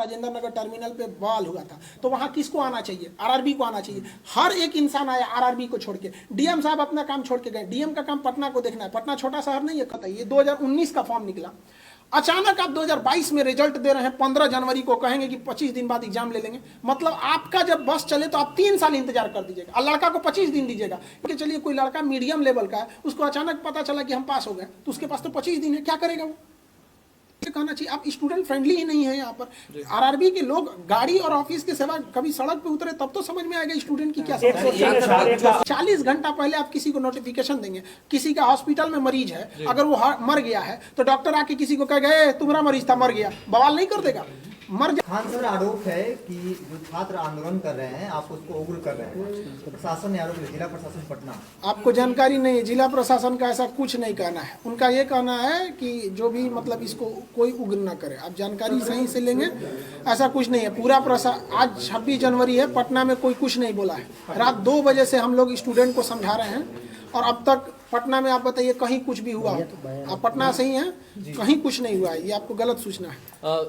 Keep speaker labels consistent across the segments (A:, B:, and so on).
A: Rajendra Nagar terminal पे बवाल हुआ था, तो वहां किसको आना चाहिए? आरआरबी को आना चाहिए। हर एक इंसान आया आरआरबी को छोड़ के। डीएम साहब अपना काम छोड़ के गए। डीएम का काम पटना को देखना है। पटना छोटा शहर नहीं है, कतई। ये 2019 का फॉर्म निकला। अचानक आप 2022 में रिजल्ट दे रहे हैं, 15 जनवरी को कहेंगे कि 25 दिन बाद एग्जाम ले लेंगे। मतलब आपका जब बस चले तो आप 3 साल इंतजार कर दीजिएगा और लड़का को 25 दिन दीजिएगा कि चलिए कोई लड़का मीडियम लेवल का है, उसको अचानक पता चला कि हम पास हो गए, तो उसके पास तो 25 दिन है, क्या करेगा वो? कहना चाहिए आप स्टूडेंट फ्रेंडली ही नहीं है। यहाँ पर आरआरबी के लोग गाड़ी और ऑफिस की सेवा, कभी सड़क पे उतरे तब तो समझ में आएगा स्टूडेंट की क्या समस्या। 40 घंटा पहले आप किसी को नोटिफिकेशन देंगे, किसी का हॉस्पिटल में मरीज है, अगर वो मर गया है तो डॉक्टर आके किसी को कह गए तुम्हारा मरीज था मर गया, बवाल नहीं कर देगा?
B: खान सर, आरोप है कि जो छात्र आंदोलन कर रहे हैं आप उसको उग्र कर रहे हैं। प्रशासन ने आरोप लगाया, जिला प्रशासन पटना।
A: आपको जानकारी नहीं है, जिला प्रशासन का ऐसा कुछ नहीं कहना है। उनका ये कहना है कि जो भी मतलब इसको कोई उग्र ना करे। आप जानकारी सही से लेंगे, ऐसा कुछ नहीं है। पूरा आज 26 जनवरी है, पटना में कोई कुछ नहीं बोला है। रात 2 बजे से हम लोग स्टूडेंट को समझा रहे हैं और अब तक पटना में आप बताइए कहीं कुछ भी हुआ हो तो? आप पटना से ही हैं, कहीं कुछ नहीं हुआ है। ये आपको गलत सूचना है।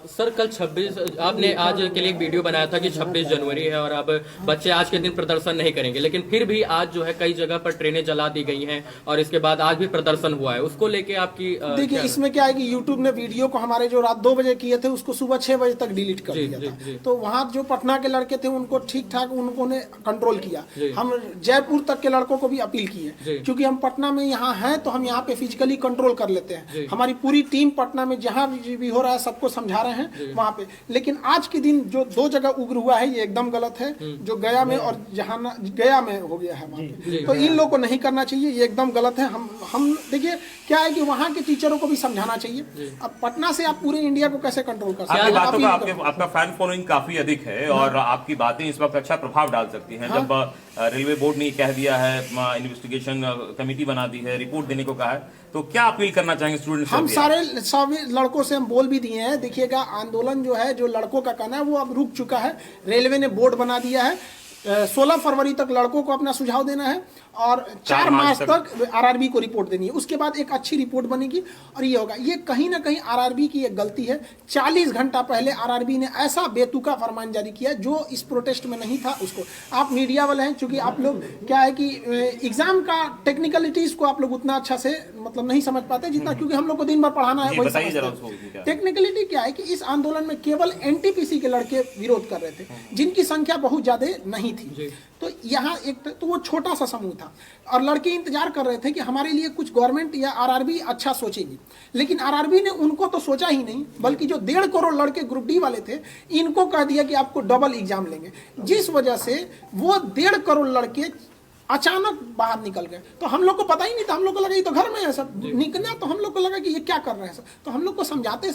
C: सर कल 26 आपने आज के लिए एक वीडियो बनाया था कि 26 जनवरी है और अब बच्चे आज के दिन प्रदर्शन नहीं करेंगे, लेकिन फिर भी आज जो है कई जगह पर ट्रेनें जला दी गई हैं और इसके बाद आज भी प्रदर्शन हुआ है। उसको लेके आपकी
A: देखिए, इसमें क्या है कि यूट्यूब ने वीडियो को हमारे जो रात 2 बजे किए थे उसको सुबह 6 बजे तक डिलीट कर दिया था। तो वहाँ जो पटना के लड़के थे उनको ठीक ठाक उन्होंने कंट्रोल किया। हम जयपुर तक के लड़कों को भी अपील की है, क्योंकि हम पटना में यहाँ हैं तो हम यहाँ पे फिजिकली कंट्रोल कर लेते हैं। हमारी पूरी टीम पटना में जहाँ भी हो रहा है सबको समझा रहे हैं वहाँ पे। लेकिन आज के दिन जो 2 जगह उग्र हुआ है ये एकदम गलत है, जो गया में और जहाँ गया में हो गया है वहाँ पे, तो इन लोग को नहीं करना चाहिए, ये एकदम गलत है। हम देखिए क्या है कि वहाँ के टीचरों को भी समझाना चाहिए। अब पटना से आप पूरे इंडिया को कैसे कंट्रोल कर सकते हैं?
D: आपका फैन फॉलोइंग काफी अधिक है और आपकी बातें इस वक्त अच्छा प्रभाव डाल सकती हैं। जब रेलवे बोर्ड ने कह दिया है, इन्वेस्टिगेशन कमेटी बना दी है, रिपोर्ट देने को कहा है, तो क्या अपील करना चाहेंगे स्टूडेंट्स? हम
A: सभी लड़कों से हम बोल भी दिए हैं। देखिएगा, आंदोलन जो है, जो लड़कों का कहना है वो अब रुक चुका है। रेलवे ने बोर्ड बना दिया है। 16 फरवरी तक लड़कों को अपना सुझाव देना है और 4 मार्च तक आरआरबी को रिपोर्ट देनी है। उसके बाद एक अच्छी रिपोर्ट बनेगी और ये होगा। ये कहीं ना कहीं आरआरबी की एक गलती है। 40 घंटा पहले आरआरबी ने ऐसा बेतुका फरमान जारी किया जो इस प्रोटेस्ट में नहीं था। उसको आप मीडिया वाले हैं, चूंकि आप लोग क्या है कि एग्जाम का टेक्निकलिटीज को आप लोग उतना अच्छा से मतलब नहीं समझ पाते जितना, क्योंकि हम लोग को दिन भर पढ़ाना है। वही टेक्निकलिटी क्या है कि इस आंदोलन में केवल एनटीपीसी के लड़के विरोध कर रहे थे, जिनकी संख्या बहुत ज्यादा नहीं थी। तो यहाँ एक तो वो छोटा सा समूह था और लड़के इंतजार कर रहे थे कि हमारे लिए कुछ गवर्नमेंट या आरआरबी अच्छा सोचेगी, लेकिन आरआरबी ने उनको तो सोचा ही नहीं, बल्कि जो 1.5 करोड़ लड़के ग्रुप डी वाले थे इनको कह दिया कि आपको डबल एग्जाम लेंगे, जिस वजह से वो 1.5 करोड़ लड़के अचानक बाहर निकल गए। तो हम लोग को पता ही नहीं था, हम लोग को लगा ये तो घर में है सब निकला, तो हम लोग को लगा कि ये क्या कर रहे हैं सब। तो हम लोग को समझाते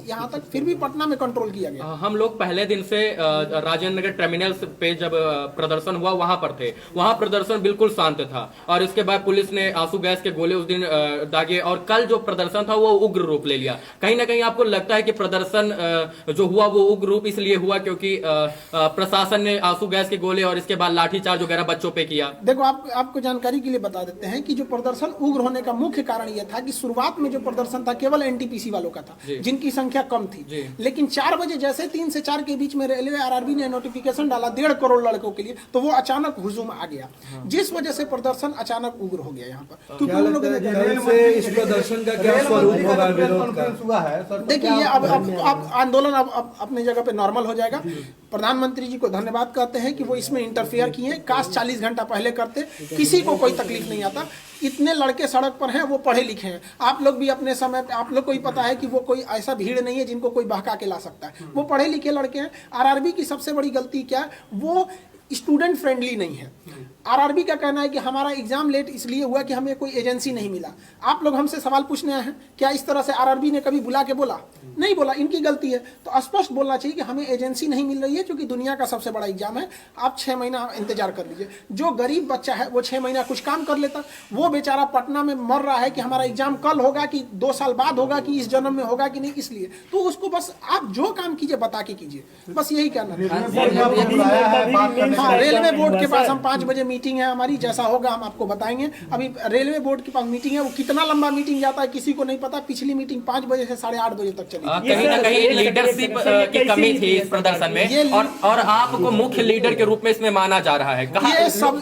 A: यहाँ तक फिर भी पटना में कंट्रोल किया गया।
C: हम लोग पहले दिन से राजेंद्र नगर टर्मिनल पे जब प्रदर्शन हुआ वहां पर थे। वहां प्रदर्शन बिल्कुल शांत था और इसके बाद पुलिस ने आंसू गैस के गोले उस दिन दागे और कल जो प्रदर्शन था वो उग्र रूप ले लिया। कहीं ना कहीं आपको लगता है कि प्रदर्शन जो हुआ वो उग्र रूप इसलिए हुआ क्योंकि प्रशासन ने आंसू गैस के गोले और इसके बाद लाठीचार्ज वगैरह बच्चों पे किया?
A: देखो, आपको जानकारी के लिए बता देते हैं कि जो प्रदर्शन उग्र होने का मुख्य कारण यह था कि शुरुआत में जो प्रदर्शन था केवल एनटीपीसी वालों का था, जिनकी संख्या कम थी। लेकिन 4 बजे जैसे 3 से 4 के बीच में रेलवे आरआरबी ने नोटिफिकेशन डाला 1.5 करोड़ लड़कों के लिए, तो वो अचानक हुजूम आ गया, जिस वजह से प्रदर्शन अचानक उग्र हो गया यहाँ पर। क्योंकि उन लोगों ने
B: इस प्रदर्शन का क्या स्वरूप होगा?
A: देखिए, ये अब आंदोलन अब अपनी जगह पे नॉर्मल हो जाएगा। प्रधानमंत्री जी को धन्यवाद कहते हैं कि वो इसमें इंटरफेयर किए। काश 40 घंटा पहले करते, किसी को कोई तकलीफ नहीं आता। इतने लड़के सड़क पर हैं, वो पढ़े लिखे हैं। आप लोग भी अपने समय पे, आप लोग को ही पता है कि वो कोई ऐसा भीड़ नहीं है जिनको कोई बहका के ला सकता है। वो पढ़े लिखे लड़के हैं। आरआरबी की सबसे बड़ी गलती क्या है, वो स्टूडेंट फ्रेंडली नहीं है। आरआरबी का कहना है कि हमारा एग्जाम लेट इसलिए हुआ कि हमें कोई एजेंसी नहीं मिला। आप लोग हमसे सवाल पूछने आए हैं, क्या इस तरह से आरआरबी ने कभी बुला के बोला? नहीं बोला, इनकी गलती है। तो स्पष्ट बोलना चाहिए कि हमें एजेंसी नहीं मिल रही है, क्योंकि दुनिया का सबसे बड़ा एग्जाम है, आप 6 महीना इंतजार कर लीजिए। जो गरीब बच्चा है वो 6 महीना कुछ काम कर लेता, वो बेचारा पटना में मर रहा है कि हमारा एग्जाम कल होगा कि 2 साल बाद होगा कि इस जन्म में होगा कि नहीं, इसलिए तो उसको बस आप जो काम कीजिए बता के कीजिए, बस यही कहना है। हाँ, रेलवे बोर्ड के पास हम 5 बजे मीटिंग है हमारी, जैसा होगा हम आपको बताएंगे। अभी रेलवे बोर्ड के पास मीटिंग है, वो कितना लंबा मीटिंग जाता है किसी को नहीं पता। पिछली मीटिंग 5 बजे से 8:30 बजे तक चली।
C: कहीं ना कहीं लीडरशिप की कमी थी इस प्रदर्शन में, और आपको मुख्य लीडर के रूप में इसमें माना जा रहा है।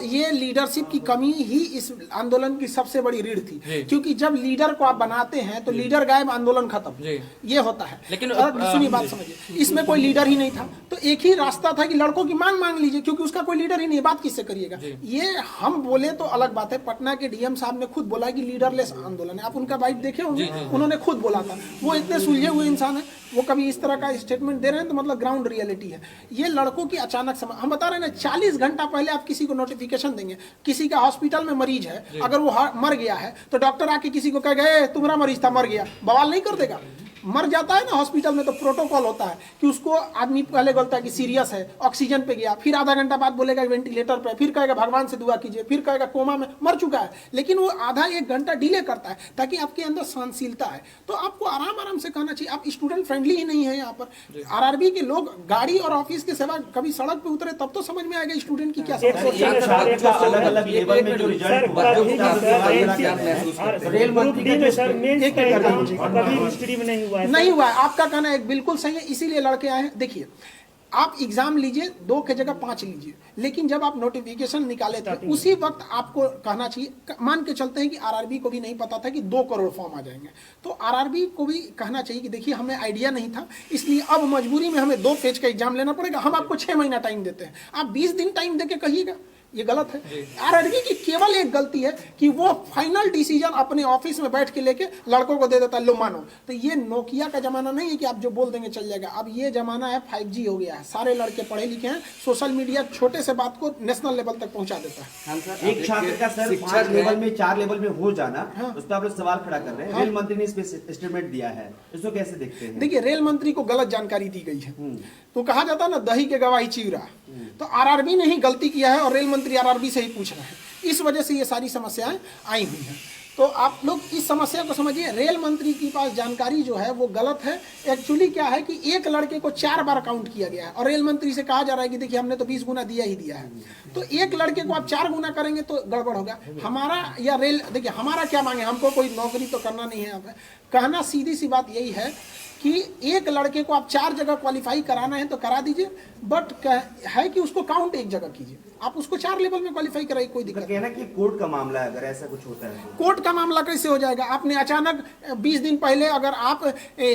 A: ये लीडरशिप की कमी ही इस आंदोलन की सबसे बड़ी रीढ़ थी, क्योंकि जब लीडर को आप बनाते हैं तो लीडर गायब, आंदोलन खत्म, ये होता है।
C: लेकिन
A: सुनिए बात समझिए, इसमें कोई लीडर ही नहीं था, तो एक ही रास्ता था कि लड़कों की मांग लीजिए, क्योंकि उसका कोई लीडर ही नहीं है, बात किससे करिएगा। ये हम बोले तो अलग बात है, पटना के डीएम साहब ने खुद बोला कि लीडरलेस आंदोलन है। आप उनका बाइट देखे होंगे, उन्होंने खुद बोला था। वो इतने सुलझे हुए इंसान है, वो कभी इस तरह का स्टेटमेंट दे रहे हैं तो मतलब ग्राउंड रियलिटी है। ये लड़कों की अचानक हम बता रहे हैं ना, 40 घंटा पहले आप किसी को नोटिफिकेशन देंगे, किसी का हॉस्पिटल में मरीज है, अगर वो मर गया है तो डॉक्टर आके किसी को कहेगा तुम्हारा मरीज था, मर गया, बवाल नहीं कर देगा। मर जाता है ना हॉस्पिटल में तो प्रोटोकॉल होता है कि उसको आदमी पहले बोलता है कि सीरियस है, ऑक्सीजन पे गया, फिर आधा घंटा बाद बोलेगा वेंटिलेटर पे, फिर कहेगा भगवान से दुआ कीजिए, फिर कहेगा कोमा में मर चुका है। लेकिन वो आधा 1 घंटा डिले करता है ताकि आपके अंदर सहनशीलता है। तो आपको आराम आराम से कहना चाहिए। आप स्टूडेंट फ्रेंडली ही नहीं है यहाँ पर। आरआरबी के लोग गाड़ी और ऑफिस के सेवा कभी सड़क पे उतरे तब तो समझ में आएगा स्टूडेंट की क्या समस्या नहीं हुआ है। आपका कहना एक बिल्कुल सही है, इसीलिए लड़के आए हैं। देखिए, आप एग्जाम लीजिए, 2 की जगह 5 लीजिए, लेकिन जब आप नोटिफिकेशन निकाले थे उसी वक्त आपको कहना चाहिए। मान के चलते हैं कि आरआरबी को भी नहीं पता था कि 2 करोड़ फॉर्म आ जाएंगे, तो आरआरबी को भी कहना चाहिए कि देखिए हमें आइडिया नहीं था, इसलिए अब मजबूरी में हमें 2 पेज का एग्जाम लेना पड़ेगा। हम आपको 6 महीना टाइम देते हैं, आप 20 दिन टाइम देके कहिएगा, ये गलत है। आरआरबी की केवल एक गलती है कि वो फाइनल डिसीजन अपने ऑफिस में बैठ के लेके लड़कों को दे देता है, लो मानो। तो ये नोकिया का जमाना नहीं है कि आप जो बोल देंगे चल जाएगा। अब ये जमाना है 5G हो गया है, सारे लड़के पढ़े लिखे हैं, सोशल मीडिया छोटे से बात को नेशनल लेवल तक पहुंचा देता है।
E: एक छात्र का सर 5 लेवल में 4 लेवल में हो जाना, उस पर आप लोग सवाल खड़ा कर रहे हैं। रेल मंत्री ने इस पे स्टेटमेंट दिया है, इसको कैसे देखते हैं?
A: देखिए, रेल मंत्री को गलत जानकारी दी गई है, तो कहा जाता है ना दही के गवाही चिवरा, तो आरआरबी ने ही गलती किया है और रेल मंत्री आरआरबी से ही पूछ रहे हैं। इस वजह से ये सारी समस्याएं आई हुई हैं। तो आप लोग इस समस्या को समझिए। रेल मंत्री के पास जानकारी जो है वो गलत है। एक्चुअली क्या है कि एक लड़के को 4 बार काउंट किया गया है और रेल मंत्री से कहा जा रहा है कि देखिए हमने तो 20 गुना दिया ही दिया है, तो एक लड़के को आप 4 गुना करेंगे तो गड़बड़ होगा। हमारा या रेल, देखिए हमारा क्या मांगे, हमको कोई नौकरी तो करना नहीं है। यहाँ पे कहना सीधी सी बात यही है कि एक लड़के को आप 4 जगह क्वालिफाई कराना है तो करा दीजिए, बट है कि उसको काउंट 1 जगह कीजिए। आप उसको 4 लेवल में क्वालिफाई कराइए, कोई दिक्कत
E: कहना कि कोर्ट का मामला है, अगर ऐसा कुछ होता है
A: कोर्ट का मामला कैसे हो जाएगा? आपने अचानक 20 दिन पहले अगर आप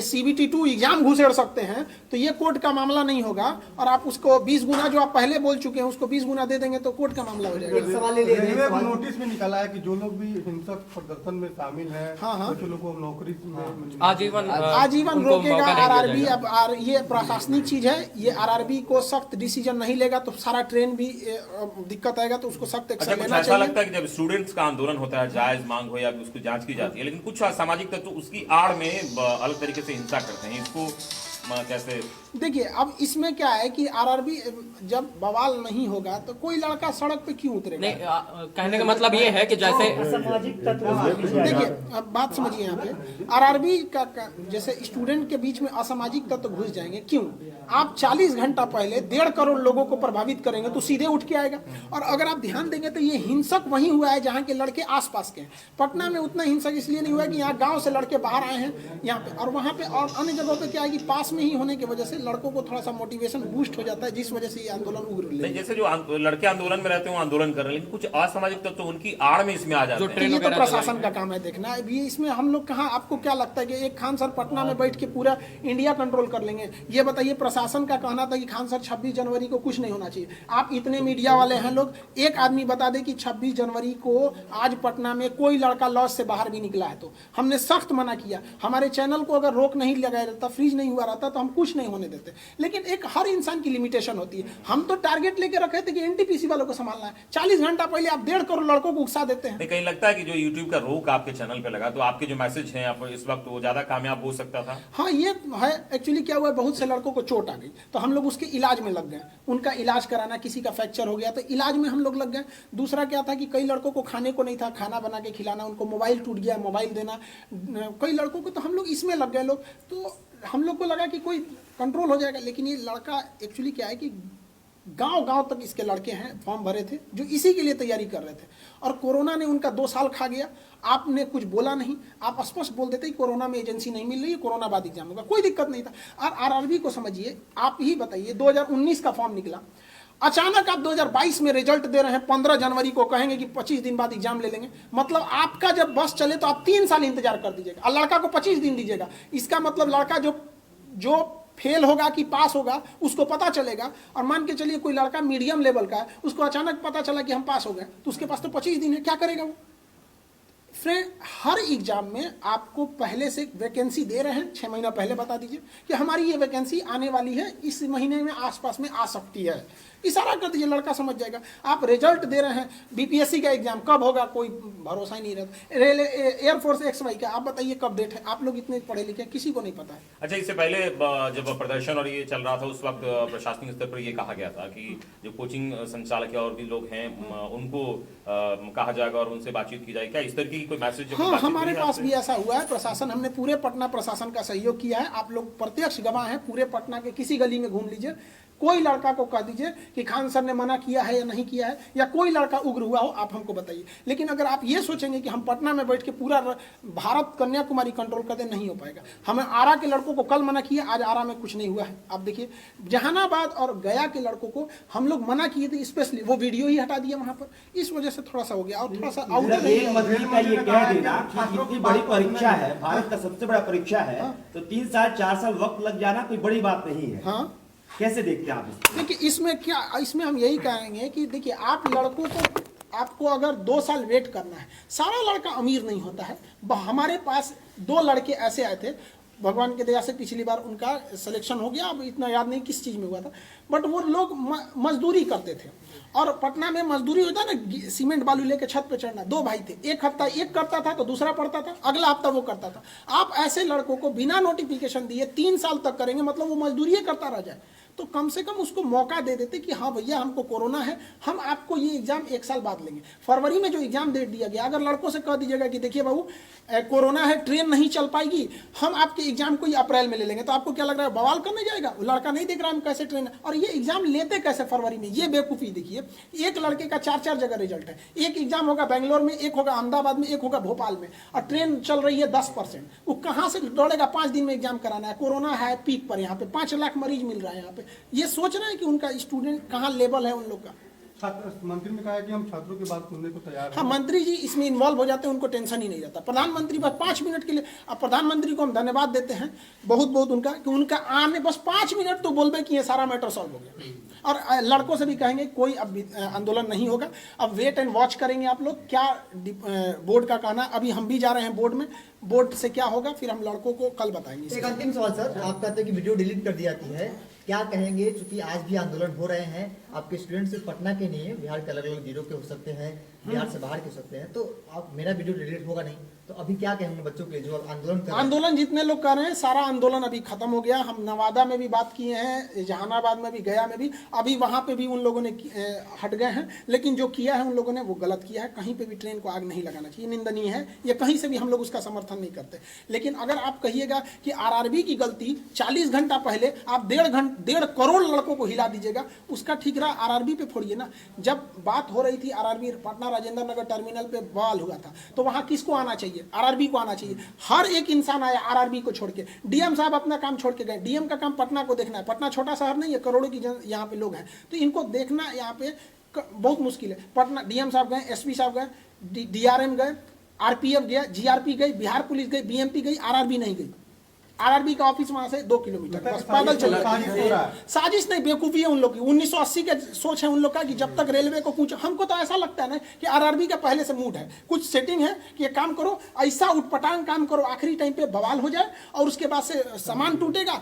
A: CBT 2 एग्जाम घुसेड़ सकते हैं तो ये कोर्ट का मामला नहीं होगा, और आप उसको 20 गुना जो आप पहले बोल चुके हैं उसको 20 गुना दे देंगे तो कोर्ट का मामला हो जाएगा।
B: रेलवे को
F: नोटिस में निकाला है कि जो लोग भी हिंसक प्रदर्शन में शामिल हैं, कुछ लोगों को नौकरी में
A: आजीवन रोकेगा आरआरबी। अब ये प्रशासनिक चीज है, ये आरआरबी को सख्त डिसीजन नहीं लेगा तो सारा ट्रेन भी दिक्कत आएगा, तो उसको सख्त एक्शन लेना चाहिए।
D: ऐसा लगता है कि जब स्टूडेंट्स का आंदोलन होता है, जायज मांग हो या उसकी जांच की जाती है, लेकिन कुछ असामाजिक तत्व उसकी आड़ में अलग तरीके से हिंसा करते हैं, इसको कैसे?
A: देखिए, अब इसमें क्या है कि आरआरबी जब बवाल नहीं होगा तो कोई लड़का सड़क पे क्यों उतरेगा?
C: नहीं, कहने का मतलब ये है कि जैसे
G: सामाजिक तत्व,
A: देखिए अब बात समझिए, यहाँ पे आरआरबी का जैसे स्टूडेंट के बीच में असामाजिक तत्व घुस जाएंगे। क्यों? आप 40 घंटा पहले 1.5 करोड़ लोगों को प्रभावित करेंगे तो सीधे उठ के आएगा। और अगर आप ध्यान देंगे तो ये हिंसक वहीं हुआ है जहाँ के लड़के आसपास के हैं। पटना में उतना हिंसक इसलिए नहीं हुआ कि यहाँ गाँव से लड़के बाहर आए हैं यहाँ पे, और वहाँ पे और अन्य जगहों पे क्या है कि पास में ही होने की वजह से लड़कों को थोड़ा सा मोटिवेशन बूस्ट हो जाता है, जिस वजह से ये आंदोलन उग्र ले।
D: नहीं, जैसे जो लड़के आंदोलन में रहते हैं वो आंदोलन कर रहे हैं, लेकिन कुछ असामाजिक तत्व उनकी आड़ में इसमें आ जाते हैं।
A: ये तो प्रशासन का काम है देखना। अभी इसमें हम लोग कहाँ, आपको क्या लगता है कि एक खान सर पटना में बैठ के पूरा इंडिया कंट्रोल कर लेंगे? ये बताइए, प्रशासन का कहना था कि खान सर 26 जनवरी को कुछ नहीं होना चाहिए। आप इतने मीडिया वाले हैं लोग, एक आदमी बता दे कि 26 जनवरी को आज पटना में कोई लड़का लॉज से बाहर भी निकला है तो हमने सख्त मना किया। हमारे चैनल को अगर रोक नहीं लगाया रहता, फ्रीज नहीं हुआ रहता तो हम कुछ नहीं होने देते। लेकिन एक हर इंसान की लिमिटेशन होती है। हम तो टारगेट लेके रखे थे कि एनटीपीसी वालों को संभालना है। 40 घंटा पहले आप 1.5 करोड़ लड़कों को उकसा देते हैं।
D: कहीं लगता है कि जो यूट्यूब का रोक आपके चैनल पे लगा तो आपके जो मैसेज हैं आप इस वक्त वो ज्यादा कामयाब हो सकता था?
A: हाँ, ये है। एक्चुअली क्या हुआ, बहुत से लड़कों को चोट आ गई तो हम लोग उसके इलाज में लग गए। उनका इलाज कराना, किसी का फ्रैक्चर हो गया तो इलाज में हम लोग लग गए। दूसरा क्या था कि कई लड़कों को खाने को नहीं था, खाना बना के खिलाना, उनको मोबाइल टूट गया, मोबाइल देना कई लड़कों को, तो हम लोग इसमें लग गए लोग। तो हम लोग को लगा कि कोई कंट्रोल हो जाएगा, लेकिन ये लड़का एक्चुअली क्या है कि गांव गांव तक इसके लड़के हैं फॉर्म भरे थे जो इसी के लिए तैयारी कर रहे थे, और कोरोना ने उनका 2 साल खा गया। आपने कुछ बोला नहीं, आप स्पष्ट बोल देते कोरोना में एजेंसी नहीं मिल रही है, कोरोना बाद एग्जाम होगा, कोई दिक्कत नहीं था। और आरआरबी को समझिए, आप ही बताइए 2019 का फॉर्म निकला, अचानक आप 2022 में रिजल्ट दे रहे हैं, 15 जनवरी को कहेंगे कि 25 दिन बाद एग्जाम ले लेंगे। मतलब आपका जब बस चले तो आप 3 साल इंतजार कर दीजिएगा और लड़का को 25 दिन दीजिएगा। इसका मतलब लड़का जो फेल होगा कि पास होगा उसको पता चलेगा। और मान के चलिए कोई लड़का मीडियम लेवल का है, उसको अचानक पता चला कि हम पास हो गए, तो उसके पास तो 25 दिन है, क्या करेगा वो? फ्रेंड, हर एग्जाम में आपको पहले से वैकेंसी दे रहे हैं, 6 महीना पहले बता दीजिए कि हमारी ये वैकेंसी आने वाली है, इस महीने में आसपास में आ सकती है, इशारा कर दीजिए, लड़का समझ जाएगा। आप रिजल्ट दे रहे हैं, बीपीएससी का एग्जाम कब होगा कोई भरोसा ही नहीं रहता, एयरफोर्स XY का आप बताइए कब डेट है, आप लोग इतने पढ़े लिखे किसी को नहीं पता है।
D: अच्छा, इससे पहले जब प्रदर्शन और ये चल रहा था उस वक्त प्रशासनिक स्तर पर ये कहा गया था कि जो कोचिंग संचालक और भी लोग हैं उनको कहा जाएगा और उनसे बातचीत की जाएगी, क्या इस तरह की कोई मैसेज?
A: हाँ, हमारे पास भी ऐसा हुआ है। प्रशासन, हमने पूरे पटना प्रशासन का सहयोग किया है, आप लोग प्रत्यक्ष गवाह हैं। पूरे पटना के किसी गली में घूम लीजिए, कोई लड़का को कह दीजिए कि खान सर ने मना किया है या नहीं किया है, या कोई लड़का उग्र हुआ हो, आप हमको बताइए। लेकिन अगर आप ये सोचेंगे कि हम पटना में बैठ के पूरा भारत कन्याकुमारी कंट्रोल कर दे, नहीं हो पाएगा। हमें आरा के लड़कों को कल मना किया, आज आरा में कुछ नहीं हुआ है। आप देखिए, जहानाबाद और गया के लड़कों को हम लोग मना किए थे, स्पेशली वो वीडियो ही हटा दिया वहां पर, इस वजह से थोड़ा सा हो गया। और थोड़ा सा
E: रेल मंत्री का ये कह देना कि इतनी बड़ी परीक्षा है, भारत का सबसे बड़ा परीक्षा है, तो 3 साल 4 साल वक्त लग जाना कोई बड़ी बात नहीं है।
A: हाँ,
E: कैसे देखते हैं आप इसको?
A: देखिए, इसमें क्या, इसमें हम यही कहेंगे कि देखिए, आप लड़कों को, आपको अगर 2 साल वेट करना है, सारा लड़का अमीर नहीं होता है। हमारे पास 2 लड़के ऐसे आए थे, भगवान की दया से पिछली बार उनका सिलेक्शन हो गया, अब इतना याद नहीं किस चीज़ में हुआ था, बट वो लोग मजदूरी करते थे। और पटना में मजदूरी होता है ना, सीमेंट बालू लेके छत पे चढ़ना। 2 भाई थे, एक हफ्ता एक करता था तो दूसरा पढ़ता था, अगला हफ्ता वो करता था। आप ऐसे लड़कों को बिना नोटिफिकेशन दिए 3 साल तक करेंगे, मतलब वो मजदूरी करता रह जाए। तो कम से कम उसको मौका दे देते कि हाँ भैया, हमको कोरोना है, हम आपको ये एग्जाम 1 साल बाद लेंगे। फरवरी में जो एग्जाम डेट दिया गया, अगर लड़कों से कह दीजिएगा कि देखिए बाबू, कोरोना है, ट्रेन नहीं चल पाएगी, हम आपके एग्जाम को ही अप्रैल में ले लेंगे, तो आपको क्या लग रहा है, बवाल करने जाएगा? वो लड़का नहीं देख रहा हम कैसे ट्रेन, और ये एग्जाम लेते कैसे फरवरी में, ये बेवकूफ़ी देखिए। एक लड़के का 4-4 जगह रिजल्ट है, एक एग्जाम होगा बेंगलोर में, एक होगा अहमदाबाद में, एक होगा भोपाल में, और ट्रेन चल रही है 10%। वो कहाँ से दौड़ेगा? 5 दिन में एग्जाम कराना है, कोरोना है पीक पर, यहाँ पे 5 लाख मरीज मिल रहा है यहाँ पे। ये सोच रहे हैं कि उनका स्टूडेंट कहाँ लेवल है उन लोग का।
F: मंत्री ने कहा है कि हम छात्रों की बात सुनने को तैयार हैं।
A: हाँ, मंत्री जी इसमें इन्वॉल्व हो जाते हैं, उनको टेंशन ही नहीं रहता। प्रधानमंत्री बस 5 मिनट के लिए, अब प्रधानमंत्री को हम धन्यवाद देते हैं बहुत बहुत उनका, कि उनका आने बस 5 मिनट तो बोलबे कि ये सारा मैटर सॉल्व हो गया। और लड़कों से भी कहेंगे कोई अब आंदोलन नहीं होगा, अब वेट एंड वॉच करेंगे आप लोग, क्या बोर्ड का कहना। अभी हम भी जा रहे हैं बोर्ड में, बोर्ड से क्या होगा फिर हम लड़कों को कल बताएंगे।
B: एक अंतिम सवाल सर, आप कहते हैं कि वीडियो डिलीट कर दी जाती है, क्या कहेंगे? क्योंकि आज भी आंदोलन हो रहे हैं, आपके स्टूडेंट सिर्फ पटना के नहीं है, बिहार के अलग अलग जिलों के हो सकते हैं, बिहार से बाहर के हो सकते हैं, तो आप, मेरा वीडियो डिलीट होगा नहीं, तो अभी क्या कहेंगे बच्चों के जो आंदोलन कर रहे हैं?
A: आंदोलन जितने लोग कर रहे हैं, सारा आंदोलन अभी खत्म हो गया। हम नवादा में भी बात किए हैं, जहानाबाद में भी, गया में भी, अभी वहाँ पे भी उन लोगों ने हट गए हैं। लेकिन जो किया है उन लोगों ने वो गलत किया है, कहीं पे भी ट्रेन को आग नहीं लगाना चाहिए, निंदनीय है ये, कहीं से भी हम लोग उसका समर्थन नहीं करते। लेकिन अगर आप कहिएगा कि आरआरबी की गलती 40 घंटा पहले आप 1.5 करोड़ लड़कों को हिला दीजिएगा, उसका ठीक रहा, आरआरबी पे फोड़िए ना। जब बात हो रही थी आरआरबी पटना राजेंद्र नगर टर्मिनल पे बवाल हुआ था, तो वहाँ किसको आना चाहिए? आरआरबी को आना चाहिए। हर एक इंसान आया आरआरबी को छोड़ के, डीएम साहब अपना काम छोड़ के गए। डीएम का काम पटना को देखना है, पटना छोटा शहर नहीं है, करोड़ों की यहाँ पे लोग हैं, तो इनको देखना यहाँ पे बहुत मुश्किल है। पटना डीएम साहब गए, एसपी साहब गए, डीआरएम गए, आरपीएफ गया, जीआरपी गई, बिहार पुलिस गई, बीएमपी गई, आरआरबी नहीं गई। आरआरबी का ऑफिस वहां से 2 किलोमीटर, बस पैदल चल रहा है। साजिश नहीं, बेवकूफी है उन लोग की। 1980 के सोच है उन लोग का कि जब तक रेलवे को पूछो। हमको तो ऐसा लगता है ना कि आरआरबी का पहले से मूड है, कुछ सेटिंग है कि ये काम करो, ऐसा उठपटांग काम करो, आखिरी टाइम पे बवाल हो जाए और उसके बाद से सामान टूटेगा,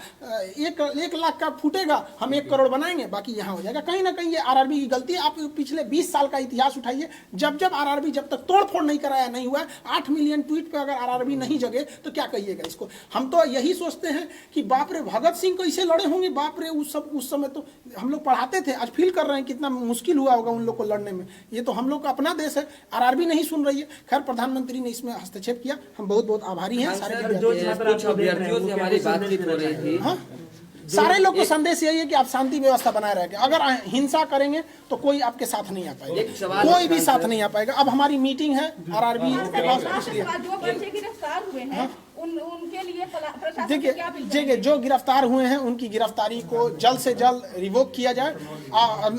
A: 1 लाख का फूटेगा, हम 1 करोड़ बनाएंगे, बाकी यहाँ हो जाएगा। कहीं ना कहीं ये आरआरबी की गलती है। आप पिछले 20 साल का इतिहास उठाइए, जब आरआरबी जब तक तोड़ फोड़ नहीं कराया नहीं हुआ, 8 मिलियन ट्वीट पे अगर आरआरबी नहीं जगे तो क्या कहिएगा इसको। हम तो यही सोचते हैं कि बाप रे, भगत सिंह कैसे लड़े होंगे, बाप रे, उस समय तो हम लोग पढ़ाते थे, आज फील कर रहे हैं कितना मुश्किल हुआ होगा उन लोग को लड़ने में। ये तो हम लोग का अपना देश है, आरआरबी नहीं सुन रही है। खैर, प्रधानमंत्री ने इसमें हस्तक्षेप किया, हम बहुत बहुत आभारी हैं। सारे
G: कुछ अभ्यर्थियों से हमारी बातचीत हो रही थी।
A: सारे लोग को संदेश यही है कि आप शांति व्यवस्था बनाए रखें। अगर हिंसा करेंगे तो कोई आपके साथ नहीं आ पाएगा, कोई भी साथ नहीं आ पाएगा। अब हमारी मीटिंग है आरआरबी के पास, इसलिए
G: जो बच्चे गिरफ्तार हुए हैं उनके लिए प्रशासन
A: देखिए
G: क्या अपील
A: देखिए जो गिरफ्तार हुए हैं उनकी गिरफ्तारी को जल्द से जल्द रिवोक किया जाए।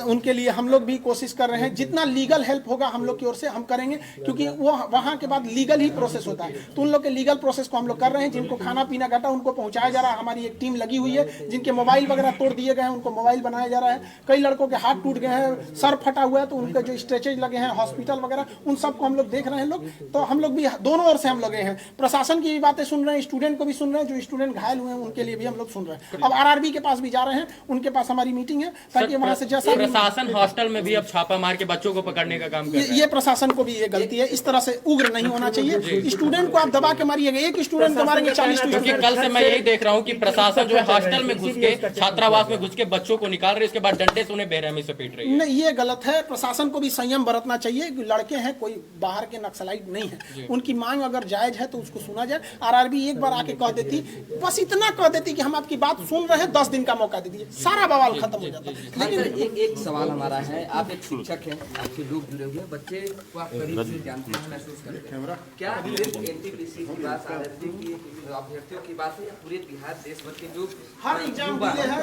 A: उनके लिए हम लोग भी कोशिश कर रहे हैं, जितना लीगल हेल्प होगा हम लोग की ओर से हम करेंगे, क्योंकि वो वहां के बाद लीगल ही प्रोसेस होता है। तो उन लोग के लीगल प्रोसेस को हम लोग कर रहे हैं। जिनको खाना पीना घटा उनको पहुंचाया जा रहा है, हमारी एक टीम लगी हुई है। जिनके मोबाइल वगैरह तोड़ दिए गए हैं उनको मोबाइल बनाया जा रहा है। कई लड़कों के हाथ टूट गए हैं, सर फटा हुआ है, तो उनके जो स्ट्रेचेज लगे हैं हॉस्पिटल वगैरह, उन सबको हम लोग देख रहे हैं लोग। तो हम लोग भी दोनों ओर से हम लगे हैं, प्रशासन की भी बातें सुन रहे हैं, स्टूडेंट को भी सुन रहे हैं, जो स्टूडेंट घायल हुए हैं उनके लिए भी हम लोग सुन रहे हैं। अब आरआरबी के पास भी जा रहे हैं, उनके पास हमारी मीटिंग है, ताकि वहां से जैसा
C: प्रशासन हॉस्टल में भी अब छापा मार के बच्चों को पकड़ने का काम कर रहा है।
A: ये प्रशासन को भी ये गलती है, इस तरह से उग्र नहीं होना चाहिए। स्टूडेंट को आप दबा के मारिएगा, एक स्टूडेंट को मारेंगे 40
C: क्योंकि
A: स्टूडेंट।
C: कल से मैं यही देख रहा हूँ कि प्रशासन जो है हॉस्टल में घुस के, छात्रावास में घुस के बच्चों को निकाल रहे, इसके बाद डंडे से उन्हें बेरहमी से पीट रही है।
A: नहीं, ये गलत है। प्रशासन को भी संयम बरतना चाहिए। लड़के हैं, कोई बाहर के नक्सलाइट नहीं है। उनकी मांग अगर जायज है तो उसको सुना जाए। आरआरबी एक बार आके कह देती, बस इतना कह देती कि हम आपकी बात सुन रहे हैं, 10 दिन का मौका दे दीजिए, सारा बवाल खत्म हो जाता।
H: लेकिन एक सवाल हमारा है, आप एक शिक्षक हैं, आपके लोग जुड़े हुए बच्चे को आप करीब से जानते हैं, महसूस करते हैं, क्या एनटीपीसी की बात, आरआरबी की अभ्यर्थियों की बात है, या पूरे बिहार देश भर के जो
A: हर एग्जाम डिले है,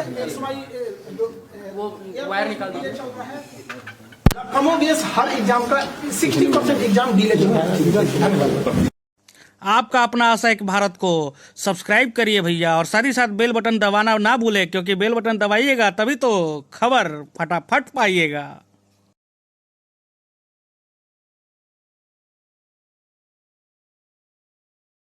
C: वो वायर निकाल दीजिए।
A: कमोबेश हर एग्जाम का 60% एग्जाम डिले चल रहा है।
I: आपका अपना आशा एक भारत को सब्सक्राइब करिए भैया, और साथ ही साथ बेल बटन दबाना ना भूले, क्योंकि बेल बटन दबाइएगा तभी तो खबर फटाफट पाइएगा।